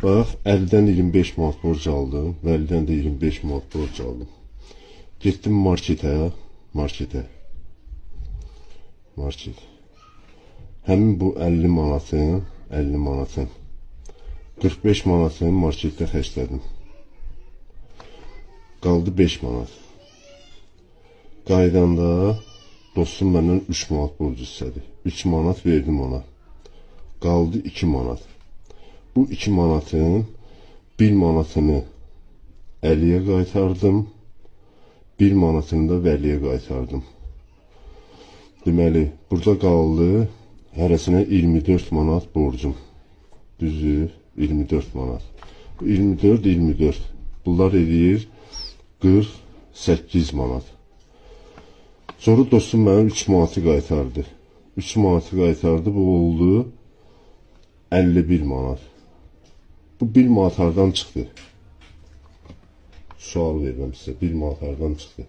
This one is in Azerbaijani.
Bax, 50-dən 25 manat borc aldım və 50-dən də 25 manat borc aldım. Getdim marketə. Həmin bu 50 manatın 45 manatını marketdə xərclədim. Qaldı 5 manat. Qaydanda dostum məndən 3 manat borc istədi. 3 manat verdim ona. Qaldı 2 manat. Bu 2 manatın 1 manatını Əliyə qaytardım. 1 manatını da Vəliyə qaytardım. Deməli, burada qaldı hərəsinə 24 manat borcum. Düzdür, 24 manat. 24. Bunlar edir 48 manat. Sonra dostum mənə 3 manatı qaytardı. 3 manatı qaytardı, bu oldu 51 manat. Bu 1 manat hardan çıxdı? Sual verirəm sizə, 1 manat hardan çıxdı?